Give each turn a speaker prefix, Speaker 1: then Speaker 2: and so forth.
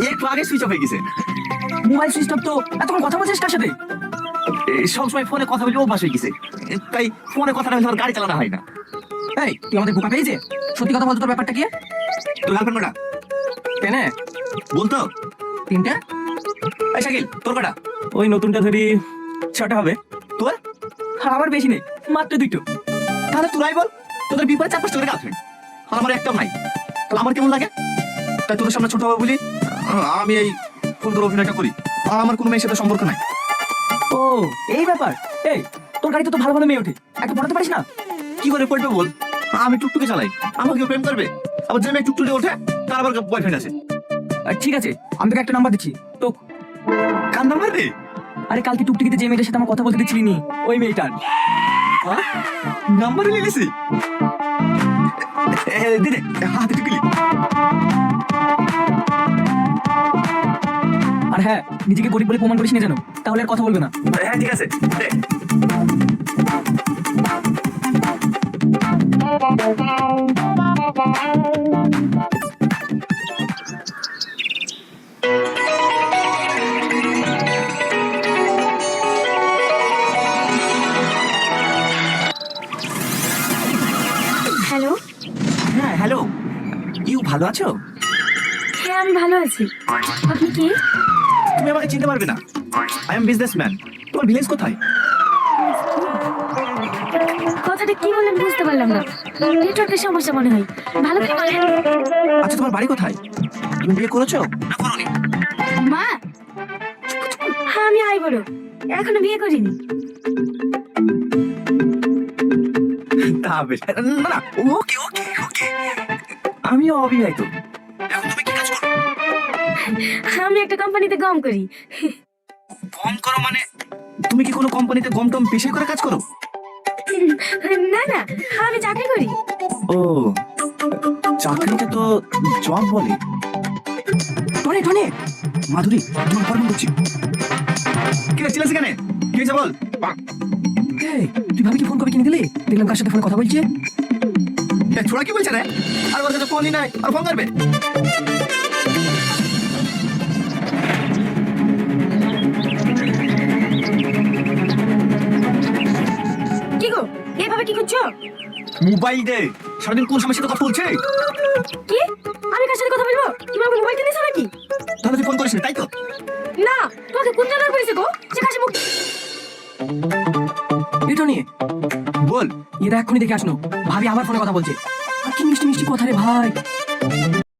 Speaker 1: একটু আগে switch off হয়ে গেছে।
Speaker 2: মোবাইল সুইচ অফ তো এতক্ষণ কথা বলছিস কার সাথে?
Speaker 1: সবসময় ফোনে কথা বলে অভ্যাস হয়ে গেছে, তাই ফোনে কথা না হলে আমার গাড়ি চালানো হয় না।
Speaker 2: এই তুই আমাদের বোকা পেয়েছে? সত্যি কথা বলতো তোর ব্যাপারটা কি?
Speaker 1: তোর গার্লফ্রেন্ড কটা?
Speaker 2: কেনে
Speaker 1: বলতো
Speaker 2: 3টে।
Speaker 1: এই শাকিল, তোর কটা?
Speaker 2: ওই নতুনটা ধরি 6টা হবে।
Speaker 1: তোর?
Speaker 2: আবার বেশি নেই, মাত্র 2টো।
Speaker 1: তাহলে তোরাই বল, তোদের বিপরীত 4-5টা করে গার্লফ্রেন্ড, আর আমার একটাও নাই। তাহলে আমার কেমন লাগে? তাই তোদের সামনে ছোট হবে বলি আমি এই ফোন করে অভিনয়টা করি, আর আমার কোনো মেয়ের সাথে সম্পর্ক নাই।
Speaker 2: ও এই ব্যাপার। এই তোর গাড়িতে তো ভালো ভালো মেয়ে ওঠে, একটা পড়াতে পারিস না?
Speaker 1: কি করে পড়বে বল? আমি টুকটুকে চালাই, আমাকে প্রেম করবে? আবার যে মেয়ে টুকটুকে ওঠে তার আবার বয়ফ্রেন্ড আছে।
Speaker 2: ঠিক আছে, আমি তোকে একটা নাম্বার দিচ্ছি তো।
Speaker 1: কার নাম্বার রে?
Speaker 2: আরে কালকে টুকটুকিতে যে মেয়েটার সাথে আমার কথা বলতে দিচ্ছিলি নি, ওই মেয়েটার।
Speaker 1: নাম্বার নিয়ে গেছি। দিনে হাতে টুকলি।
Speaker 2: আর হ্যাঁ, নিজেকে গরিব বলে প্রমাণ করিস না জানো, তাহলে আর কথা বলবে না।
Speaker 1: হ্যাঁ ঠিক আছে।
Speaker 3: হ্যালো।
Speaker 1: হ্যাঁ হ্যালো, ইউ ভালো আছো?
Speaker 3: হ্যাঁ আমি ভালো আছি। আপনি কে?
Speaker 1: তুমি আমাকে চিনতে পারবে না, আই এম বিজনেসম্যান। তোমার ভিলেজ কোথায়?
Speaker 3: কথাটা কি বললেন বুঝতে পারলাম না, নেটওয়ার্কের সমস্যা মনে হয়। ভালো করে বলেন।
Speaker 1: আচ্ছা তোমার বাড়ি কোথায়? তুমি বিয়ে করেছো না করোনি?
Speaker 3: মা, হ্যাঁ আমি আই বলো, এখনো বিয়ে করিনি।
Speaker 1: তা বেশ। না না, ওকে ওকে ওকে, আমিও অবিবাহিত। এখন তুমি কি কাজ করো?
Speaker 3: আমি একটা কোম্পানিতে গম করি।
Speaker 1: গম করো মানে? তুমি কি কোনো কোম্পানিতে গম টম পেশায় করে কাজ করো?
Speaker 3: না না, আমি চাকরি করি।
Speaker 1: ও, চাকরিটা তো জব বলে।
Speaker 2: টনে টনে
Speaker 1: মাধুরী, তোমার ফোন করছি। কে চিল্লাছিস কেন? কি হয়েছে বল।
Speaker 2: এই তুই ভাবি কি ফোন কবে কিনে দিলি? দেখলাম কার সাথে ফোনে কথা বলছে।
Speaker 1: ছোড়া কি বলছে রে? আর ওর কাছে ফোনই নাই, আর ফোন করবে?
Speaker 3: কি গো, এভাবে কি করছো?
Speaker 1: মোবাইল দে, সারাদিন কোন সমস্যার সাথে কথা বলছে?
Speaker 3: কি? আমি কার সাথে কথা বলবো? তুমি আমাকে মোবাইল কিনেছো নাকি?
Speaker 1: তাহলে তুই ফোন করিস না, তাই তো?
Speaker 3: না, তোমাকে কোন জায়গায় বলেছে গো? সে কাছে মুখ।
Speaker 2: এই টনি,
Speaker 1: বল।
Speaker 2: এরা এক্ষুনি দেখে আসনো, ভাবি আবার ফোনে কথা বলছে। আর কি মিষ্টি মিষ্টি কথা রে ভাই।